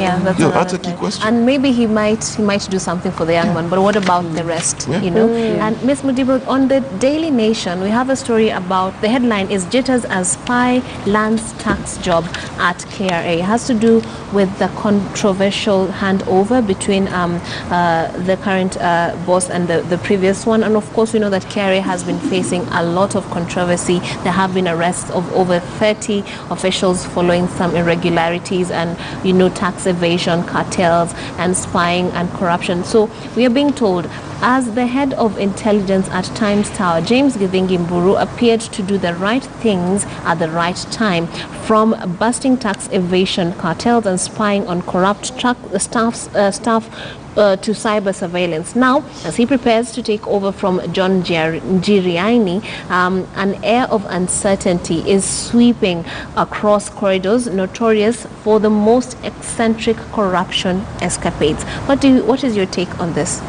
Yeah, that's a key question. And maybe he might do something for the young man, but what about the rest? You know. And Ms. Mudibo, on the Daily Nation, we have a story about, the headline is "Jitters as spy lands tax job at KRA." It has to do with the controversial handover between the current boss and the previous one. And of course, we know that KRA has been facing a lot of controversy. There have been arrests of over 30 officials following some irregularities and, you know, tax evasion, cartels, and spying and corruption. So we are being told, as the head of intelligence at Times Tower, James Githingi Mburu appeared to do the right things at the right time, from busting tax evasion, cartels, and spying on corrupt staff to cyber surveillance. Now, as he prepares to take over from John Giriani, an air of uncertainty is sweeping across corridors notorious for the most eccentric corruption escapades. What is your take on this?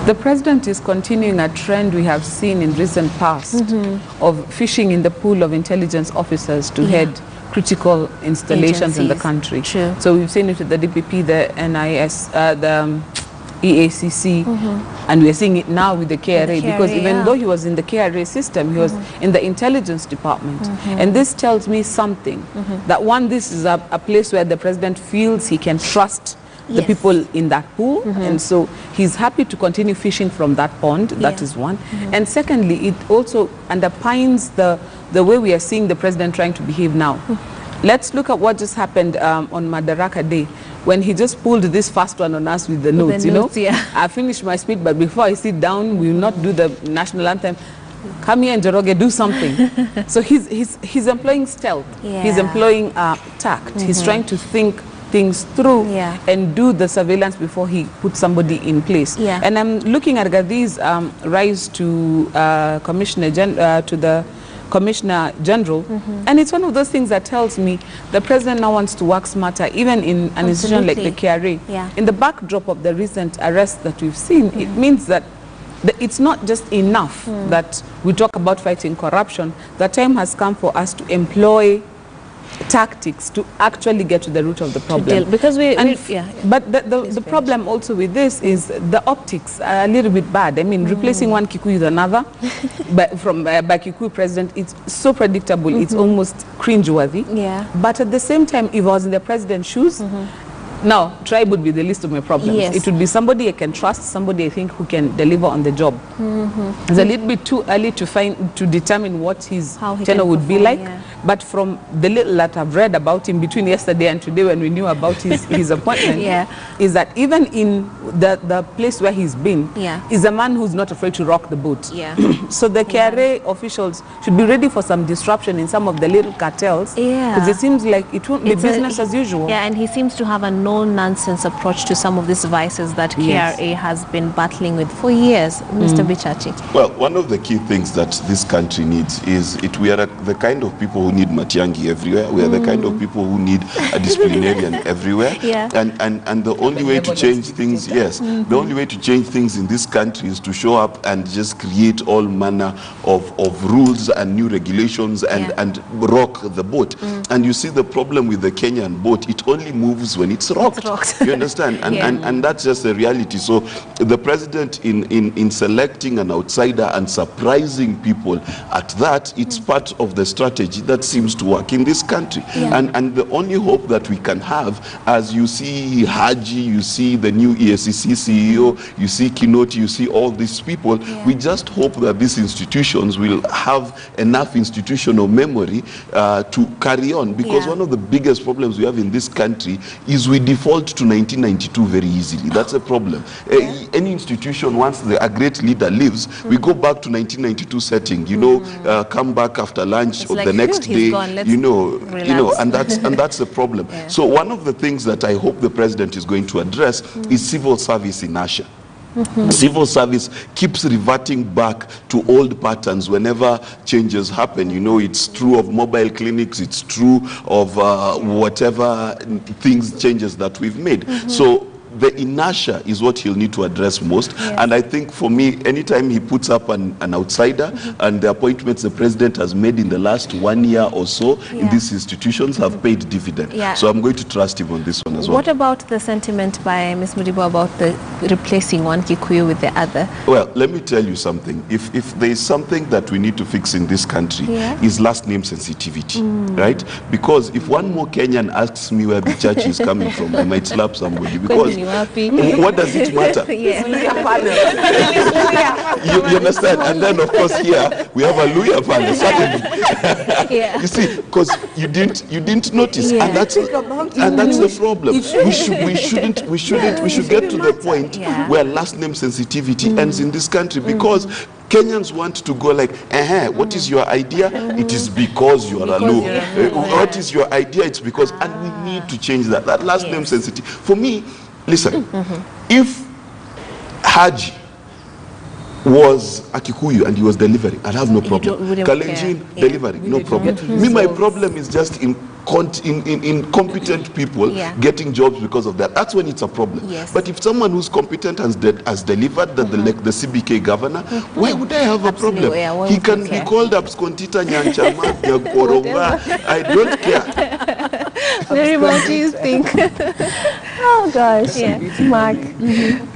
The president is continuing a trend we have seen in recent past of fishing in the pool of intelligence officers to head critical installations in the country. True. So we've seen it with the DPP, the NIS, the EACC, and we're seeing it now with the KRA, because even though he was in the KRA system, he was in the intelligence department. And this tells me something, that one, this is a place where the president feels he can trust the people in that pool, and so he's happy to continue fishing from that pond. That is one. And secondly, it also underpins the way we are seeing the president trying to behave now. Let's look at what just happened on Madaraka Day, when he just pulled this first one on us with the notes, you know. I finished my speech, but before I sit down, we will not do the national anthem. Come here and Njoroge, do something. So he's employing stealth. He's employing tact. He's trying to think things through and do the surveillance before he puts somebody in place. And I'm looking at Gadhi's rise to the Commissioner General, and it's one of those things that tells me the president now wants to work smarter, even in an institution like the KRA. In the backdrop of the recent arrests that we've seen, it means that it's not just enough that we talk about fighting corruption. The time has come for us to employ tactics to actually get to the root of the problem. Because but the problem also with this is the optics are a little bit bad. I mean, replacing one Kikuyu with another by Kikuyu president, it's so predictable, it's almost cringeworthy. But at the same time, if I was in the president's shoes, now, tribe would be the least of my problems. It would be somebody I can trust, somebody I think who can deliver on the job. It's a little bit too early to determine what his tenure would be like. But from the little that I've read about him between yesterday and today, when we knew about his appointment, is that even in the place where he's been, is a man who's not afraid to rock the boat. So the KRA officials should be ready for some disruption in some of the little cartels, because it seems like it won't be business as usual. And he seems to have a no-nonsense approach to some of these vices that KRA has been battling with for years. Mr. Bichachi. Well, one of the key things that this country needs is we are the kind of people who need Matiangi everywhere. We are the kind of people who need a disciplinarian everywhere. And the only way to change things, the only way to change things in this country is to show up and just create all manner of rules and new regulations and rock the boat. And you see the problem with the Kenyan boat, it only moves when it's rocked. You understand? And that's just the reality. So the president in selecting an outsider and surprising people at that, it's part of the strategy that seems to work in this country. And the only hope that we can have, as you see Haji, you see the new EACC CEO, you see Kinoti, you see all these people, we just hope that these institutions will have enough institutional memory to carry on, because one of the biggest problems we have in this country is we default to 1992 very easily. That's a problem. Any institution, once a great leader leaves, we go back to 1992 setting, you know, come back after lunch or the next day, you know, and that's the problem. So one of the things that I hope the president is going to address is civil service inertia. Civil service keeps reverting back to old patterns whenever changes happen. You know, it's true of mobile clinics, it's true of whatever changes that we've made. So the inertia is what he'll need to address most. And I think for me, anytime he puts up an outsider, and the appointments the president has made in the last 1 year or so in these institutions have paid dividend. So I'm going to trust him on this one as well. What about the sentiment by Ms. Mudibo about the replacing one Kikuyu with the other? Well, let me tell you something. If there is something that we need to fix in this country, is last name sensitivity, right? Because if one more Kenyan asks me where the church is coming from, I might slap somebody. Because what does it matter? You understand? And then, of course, here we have a Luya panel suddenly. You see, because you didn't notice, and that's the problem. We should get to the point where last name sensitivity ends in this country, because Kenyans want to go like, what is your idea? It is because you are a Luo. What is your idea? It's because, and we need to change that. That last name sensitivity. For me, listen, if Haji was a Kikuyu and he was delivering, I'd have no problem. Kalenjin delivering, no problem. Me, my problem is just incompetent people getting jobs because of that. That's when it's a problem. But if someone who's competent has delivered, the CBK governor, why would I have a problem? He can be called up Skontita Nyanchama, Koronga. I don't care. Very what do you think? Oh gosh, Mark,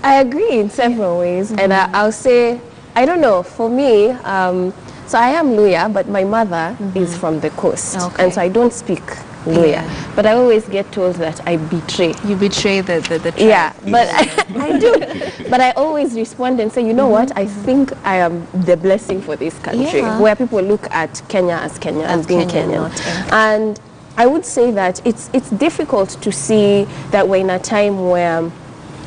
I agree in several ways, and I'll say, I don't know, for me, so I am Luya, but my mother is from the coast, and so I don't speak Luya, but I always get told that I betray. You betray the tribe. Yeah, but I do. But I always respond and say, you know what, I think I am the blessing for this country, where people look at Kenya as being Kenyan. And I would say that it's difficult to see that we're in a time where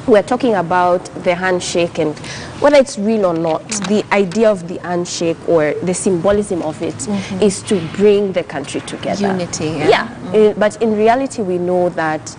we're talking about the handshake, and whether it's real or not, the idea of the handshake or the symbolism of it is to bring the country together. Unity, but in reality, we know that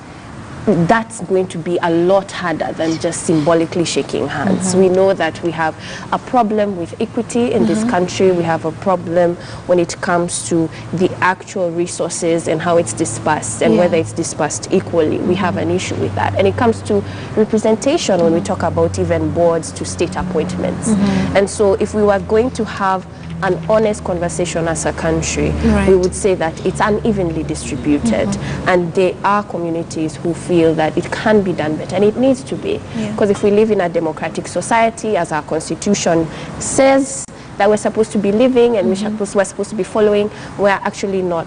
that's going to be a lot harder than just symbolically shaking hands. We know that we have a problem with equity in this country. We have a problem when it comes to the actual resources and how it's dispersed, and whether it's dispersed equally. We have an issue with that. And it comes to representation when we talk about even boards to state appointments. And so if we were going to have an honest conversation as a country, we would say that it's unevenly distributed, and there are communities who feel that it can be done better, and it needs to be, because if we live in a democratic society, as our constitution says that we're supposed to be living and we're supposed to be following, we're actually not.